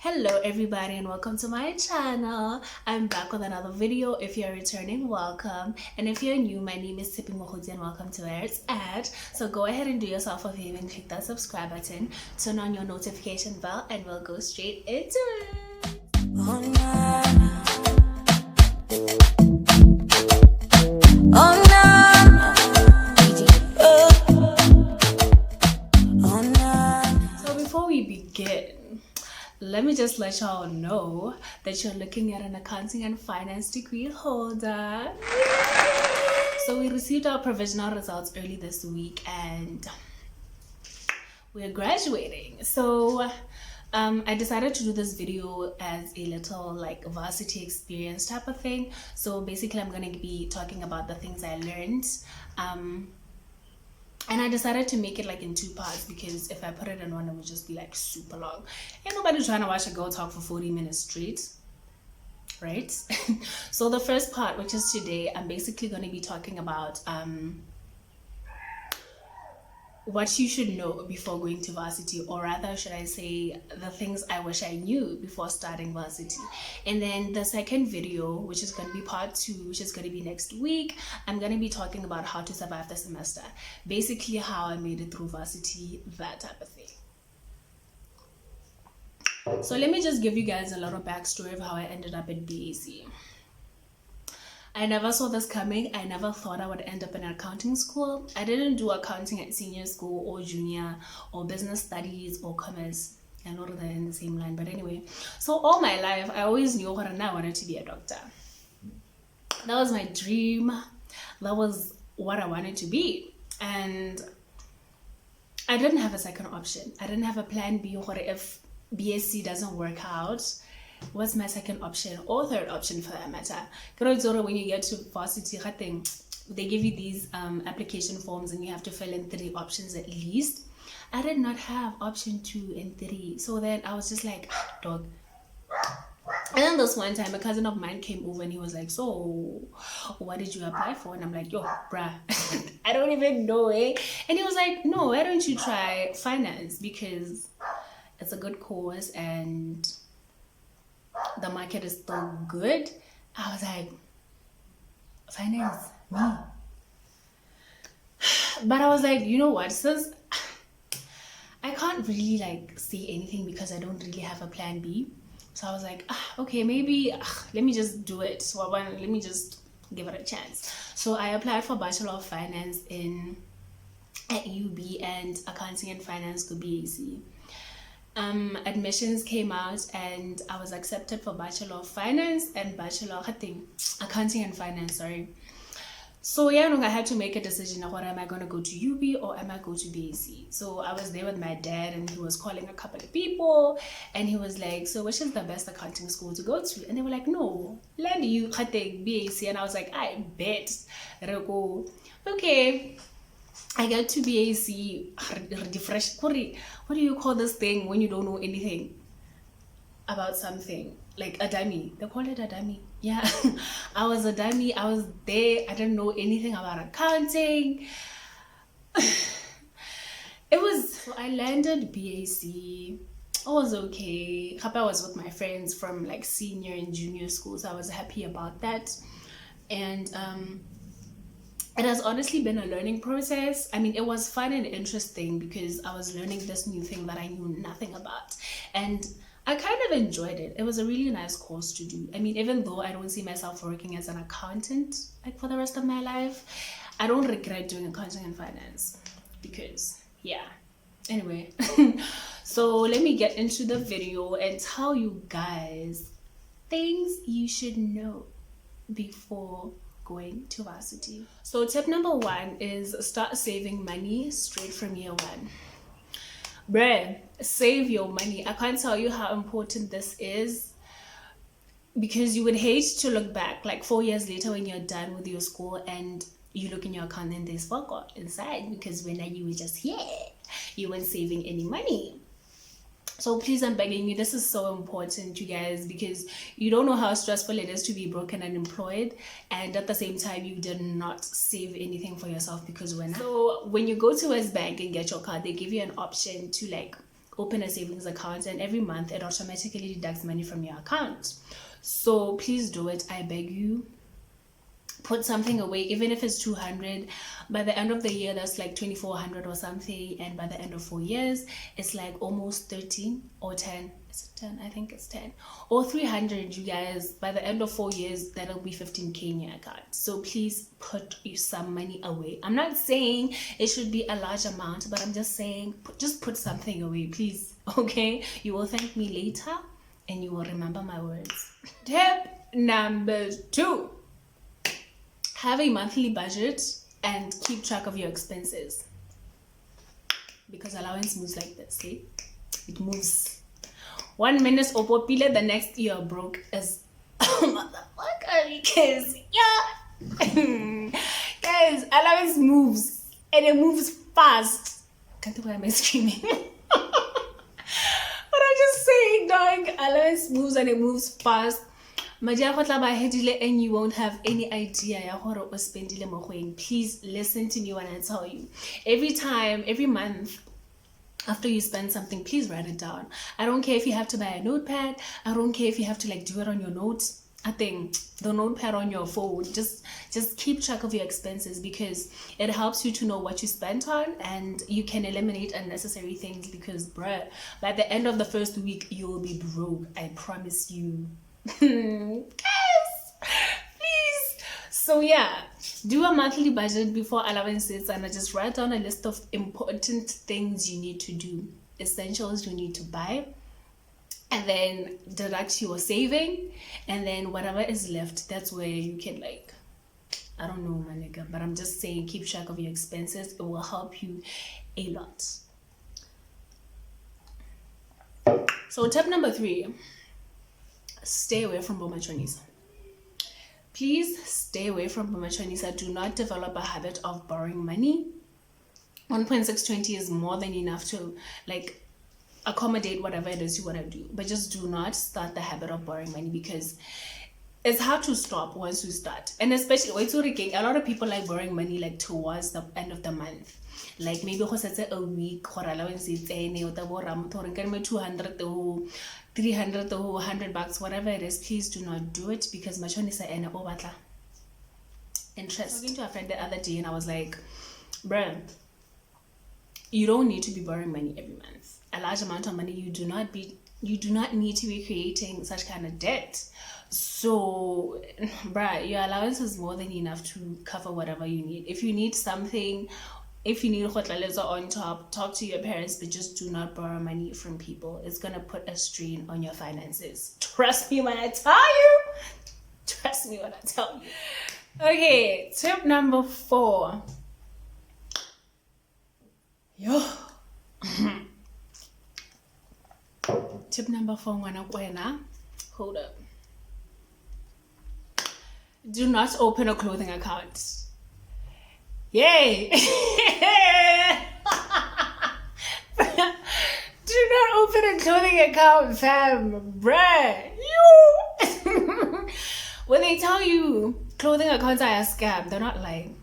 Hello everybody and welcome to my channel. I'm back with another video. If you're returning, welcome, and if you're new, my name is Tshepi Mogotsi and welcome to where it's at. So go ahead and do yourself a favor and click that subscribe button, turn on your notification bell, and we'll go straight into it. Oh, nah. Oh, nah. Oh, nah. So before we begin, let me just let y'all know that you're looking at an accounting and finance degree holder. So we received our provisional results early this week and we're graduating. So I decided to do this video as a little like varsity experience type of thing. So basically I'm going to be talking about the things I learned. And I decided to make it like in 2 parts because if I put it in one, it would just be like super long. Ain't nobody trying to watch a girl talk for 40 minutes straight, right? So the first part, which is today, I'm basically going to be talking about what you should know before going to varsity, or rather should I say the things I wish I knew before starting varsity. And then the second video, which is going to be part 2, which is going to be next week, I'm going to be talking about how to survive the semester, basically how I made it through varsity, that type of thing. So let me just give you guys a little backstory of how I ended up at BAC. I never saw this coming. I never thought I would end up in accounting school. I didn't do accounting at senior school or junior or business studies or commerce. I know they're in the same line, but anyway. So all my life, I always knew what I wanted to be a doctor. That was my dream. That was what I wanted to be. And I didn't have a second option. I didn't have a plan B, or if BSc doesn't work out, what's my second option or third option for that matter? When you get to varsity, they give you these application forms and you have to fill in 3 options at least. I did not have option 2 and 3, so then I was just like, dog. And then this one time a cousin of mine came over and he was like, so what did you apply for? And I'm like, yo bruh, I don't even know it. And he was like, no, why don't you try finance, because it's a good course and the market is still good. I was like, finance, me. But I was like, you know what, since I can't really like say anything because I don't really have a plan B, so I was like, okay, maybe let me just do it. So let me just give it a chance. So I applied for Bachelor of Finance at UB and Accounting and Finance to BAC. Admissions came out and I was accepted for Bachelor of Finance and Accounting and Finance, sorry. So yeah, I had to make a decision of what am I going to go to UB or am I go to BAC. So I was there with my dad and he was calling a couple of people and he was like, so which is the best accounting school to go to? And they were like, no, land you BAC. And I was like, I bet. Okay, I got to BAC, fresh. What do you call this thing when you don't know anything about something? Like a dummy. They call it a dummy. Yeah, I was a dummy. I was there. I didn't know anything about accounting. So I landed BAC. I was okay. I was with my friends from like senior and junior school, so I was happy about that. And it has honestly been a learning process. I mean, it was fun and interesting because I was learning this new thing that I knew nothing about. And I kind of enjoyed it. It was a really nice course to do. I mean, even though I don't see myself working as an accountant like for the rest of my life, I don't regret doing accounting and finance because, yeah. Anyway, so let me get into the video and tell you guys things you should know before going to varsity. So tip number 1 is start saving money straight from year 1. Bruh, save your money. I can't tell you how important this is because you would hate to look back like 4 years later when you're done with your school and you look in your account and there's forgot inside because when you were just here, you weren't saving any money. So please, I'm begging you, this is so important, you guys, because you don't know how stressful it is to be broke and unemployed, and at the same time you did not save anything for yourself because when you go to West Bank and get your card, they give you an option to like open a savings account, and every month it automatically deducts money from your account. So please do it, I beg you. Put something away, even if it's 200. By the end of the year, that's like 2,400 or something, and by the end of 4 years, it's like almost 13 or 10. Is it 10? I think it's 10 or 300. You guys, by the end of 4 years, that'll be 15k in your account. So please put some money away. I'm not saying it should be a large amount, but I'm just saying just put something away, please. Okay, you will thank me later and you will remember my words. Tip number 2: have a monthly budget and keep track of your expenses, because allowance moves like this. See, it moves. 1 minute opopile, the next year broke as motherfucker, because guys, allowance moves and it moves fast. Can't tell why am I screaming? But I'm just saying, dog, allowance moves and it moves fast. And you won't have any idea. Please listen to me when I tell you. Every month, after you spend something, please write it down. I don't care if you have to buy a notepad. I don't care if you have to do it on your notes. I think the notepad on your phone, just keep track of your expenses, because it helps you to know what you spent on, and you can eliminate unnecessary things, because bruh, by the end of the first week, you will be broke. I promise you. Guys, please. So yeah, do a monthly budget before allowances, and just write down a list of important things you need to do, essentials you need to buy, and then deduct your saving, and then whatever is left, that's where you can I don't know, my nigga, but I'm just saying, keep track of your expenses. It will help you a lot. So tip number 3: stay away from Bomachonis. Please stay away from Bomachonis. Do not develop a habit of borrowing money. 1.620 is more than enough to accommodate whatever it is you want to do, but just do not start the habit of borrowing money, because it's hard to stop once you start. And especially a lot of people like borrowing money towards the end of the month. Maybe a week or allowance 200 to 300 to 100 bucks, whatever it is. Please do not do it, because machonisa and obatla interest. Talking to a friend the other day, and I was like, bruh, you don't need to be borrowing money every month. A large amount of money, you do not need to be creating such kind of debt. So bruh, your allowance is more than enough to cover whatever you need. If you need something, if you need khotlaleza on top, talk to your parents, but just do not borrow money from people. It's gonna put a strain on your finances. Trust me when I tell you. Trust me when I tell you. Okay, tip number 4. Tip number 4, hold up. Do not open a clothing account. Yay! Do not open a clothing account, fam. Bruh. You. When they tell you clothing accounts are a scam, they're not lying.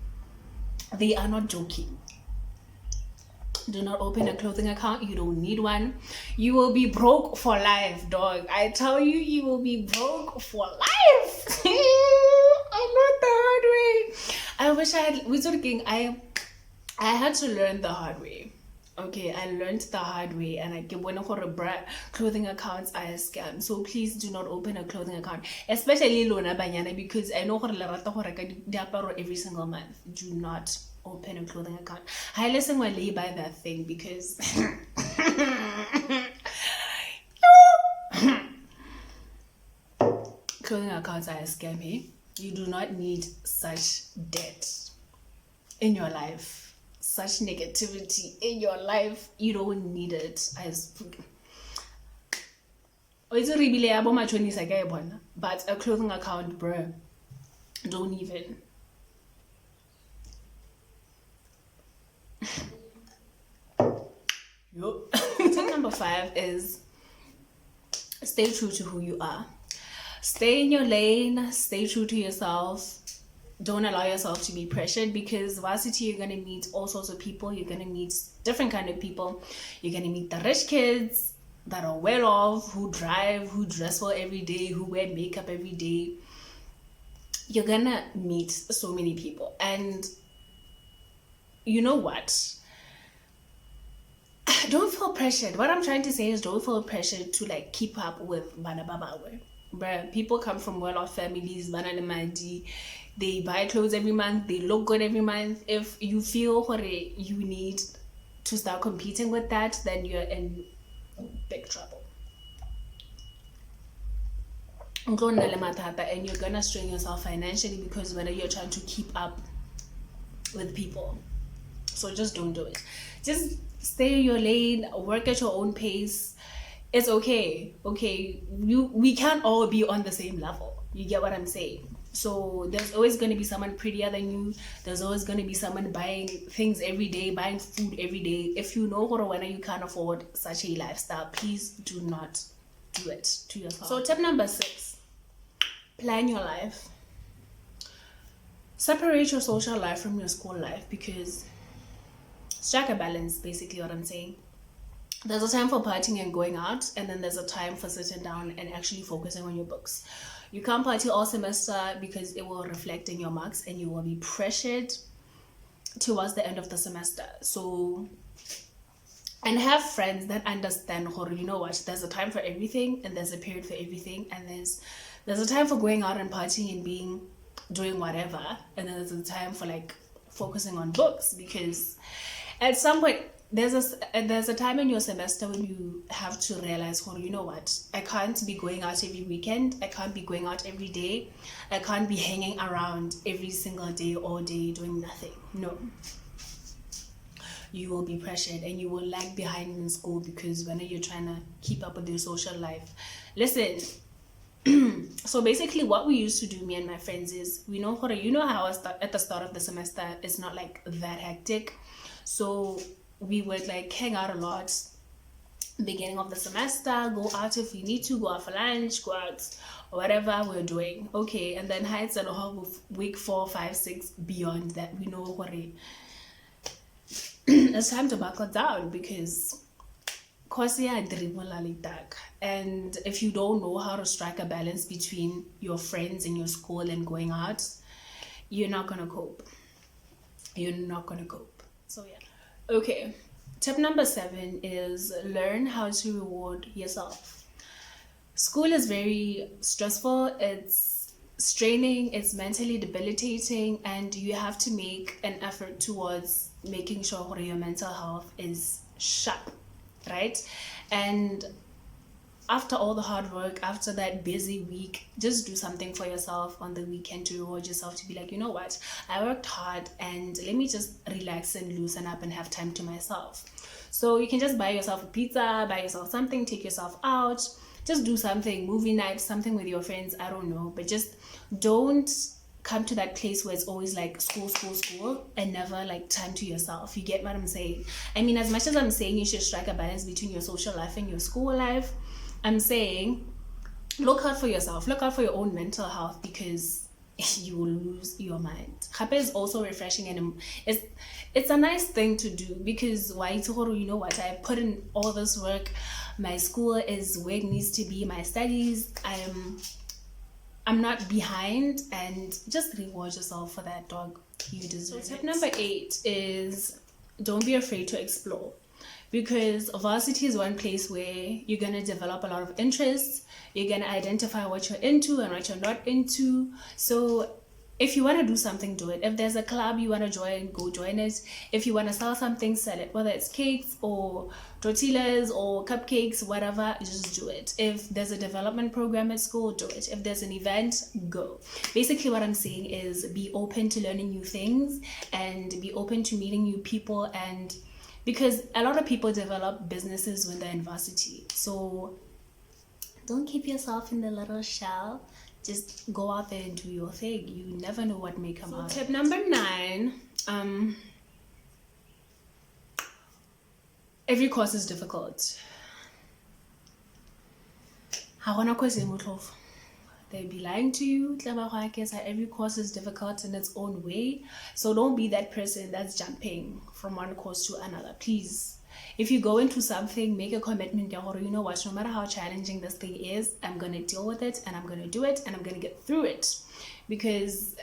They are not joking. Do not open a clothing account. You don't need one. You will be broke for life, dog. I tell you, you will be broke for life. I learned the hard way. I wish I had. I had to learn the hard way. Okay, I learned the hard way, and I get when clothing accounts are a scam. So please do not open a clothing account, especially Lona Banyana, because I know every single month. Do not open a clothing account. I listen when they buy that thing, because clothing accounts are a scam. Hey? You do not need such debt in your life, such negativity in your life. You don't need it. But a clothing account, bro, don't even. Tip number 5 is stay true to who you are. Stay in your lane, stay true to yourself. don't allow yourself to be pressured, because varsity you're going to meet all sorts of people. You're going to meet different kind of people. You're going to meet the rich kids that are well off, who drive, who dress well every day, who wear makeup every day. You're gonna meet so many people, and you know what, don't feel pressured. What I'm trying to say is, don't feel pressured to like keep up with bana babawe. Bruh, people come from well-off families, bana le madi, they buy clothes every month, they look good every month. If you feel you need to start competing with that, then you're in big trouble. And you're gonna strain yourself financially, because whether you're trying to keep up with people. So just don't do it. Just stay in your lane, work at your own pace. It's okay. We can't all be on the same level. You get what I'm saying? So there's always going to be someone prettier than you. There's always going to be someone buying things every day, buying food every day. If you know when you can't afford such a lifestyle, please do not do it to yourself. So tip number 6, plan your life. Separate your social life from your school life, because strike a balance, basically what I'm saying. There's a time for partying and going out, and then there's a time for sitting down and actually focusing on your books. You can't party all semester, because it will reflect in your marks and you will be pressured towards the end of the semester. So, and have friends that understand, you know what, there's a time for everything, and there's a period for everything, and there's a time for going out and partying and doing whatever, and then there's a time for like focusing on books, because at some point there's a time in your semester when you have to realize, you know what, I can't be going out every weekend, I can't be going out every day, I can't be hanging around every single day, all day, doing nothing. No, you will be pressured and you will lag behind in school, because when you're trying to keep up with your social life. Listen, so basically what we used to do, me and my friends, is you know how at the start of the semester it's not like that hectic, so we would like hang out a lot beginning of the semester, go out if we need to, go out for lunch, go out whatever we're doing, okay, and then heights and whole week 4, 5, 6 beyond that, we know what it's time to buckle down, because and if you don't know how to strike a balance between your friends and your school and going out, you're not gonna cope. So yeah. Okay, tip number 7 is learn how to reward yourself. School is very stressful, it's straining, it's mentally debilitating, and you have to make an effort towards making sure your mental health is sharp, right? And after all the hard work, after that busy week, just do something for yourself on the weekend to reward yourself, to be like, you know what, I worked hard and let me just relax and loosen up and have time to myself. So you can just buy yourself a pizza, buy yourself something, take yourself out, just do something, movie night, something with your friends, I don't know, but just don't come to that place where it's always like school and never like time to yourself. You get what I'm saying? I mean, as much as I'm saying you should strike a balance between your social life and your school life, I'm saying look out for yourself, look out for your own mental health, because you will lose your mind. Khape is also refreshing, and it's a nice thing to do, because why, you know what, I put in all this work, my school is where it needs to be, my studies, I'm not behind, and just reward yourself for that, dog. You deserve it. So tip number 8 is don't be afraid to explore, because varsity is one place where you're going to develop a lot of interests, you're going to identify what you're into and what you're not into. So if you want to do something, do it. If there's a club you want to join, go join it. If you want to sell something, sell it, whether it's cakes or tortillas or cupcakes, whatever, just do it. If there's a development program at school, do it. If there's an event, go. Basically what I'm saying is be open to learning new things and be open to meeting new people, and because a lot of people develop businesses when they're in varsity. So don't keep yourself in the little shell. Just go out there and do your thing. You never know what may come out. Tip number 9, every course is difficult. They'd be lying to you. Every course is difficult in its own way. So don't be that person that's jumping from one course to another. Please. If you go into something, make a commitment. You know what? No matter how challenging this thing is, I'm going to deal with it and I'm going to do it and I'm going to get through it. Because,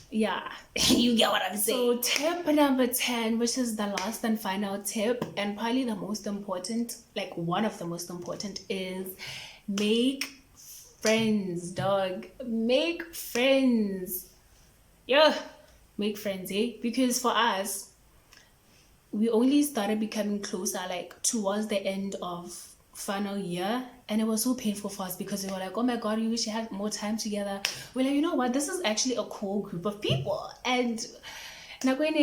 yeah, you get what I'm saying. So tip number 10, which is the last and final tip, and probably the most important, like one of the most important, is make friends, dog. Make friends. Yeah, make friends, eh? Because for us, we only started becoming closer like towards the end of final year, and it was so painful for us because we were like, oh my god, we wish we had more time together. We're like, you know what, this is actually a cool group of people, and everyone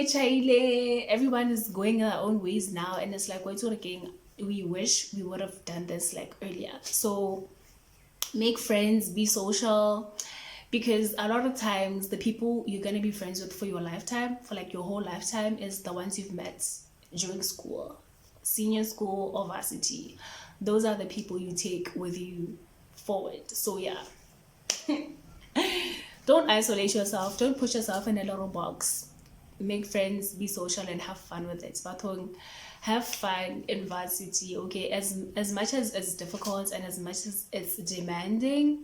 is going their own ways now, and it's like, we wish we would have done this like earlier. So make friends, be social, because a lot of times the people you're going to be friends with for your lifetime, for like your whole lifetime, is the ones you've met during school, senior school or varsity. Those are the people you take with you forward. So yeah, don't isolate yourself, don't put yourself in a little box. Make friends, be social, and have fun with it. Have fun in varsity, okay? As much as it's difficult and as much as it's demanding,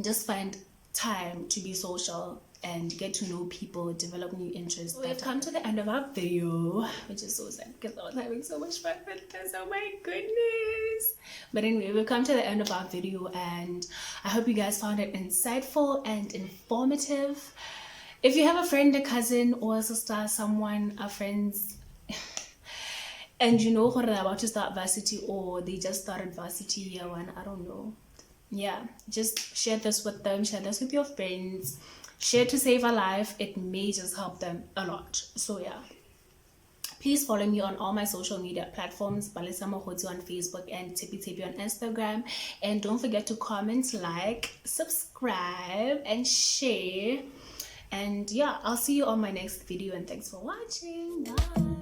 just find time to be social and get to know people, develop new interests. We've come to the end of our video, which is so sad because I was having so much fun with this. Oh my goodness. But anyway, we've come to the end of our video, and I hope you guys found it insightful and informative. If you have a friend, a cousin, or a sister, someone, a friends, and you know who are about to start varsity, or they just started varsity year 1, I don't know, yeah, just share this with them, share this with your friends, share to save a life. It may just help them a lot. So yeah, please follow me on all my social media platforms, Balisa Mogotsi on Facebook and Tshepi on Instagram, and don't forget to comment, like, subscribe, and share. And yeah, I'll see you on my next video, and thanks for watching. Bye.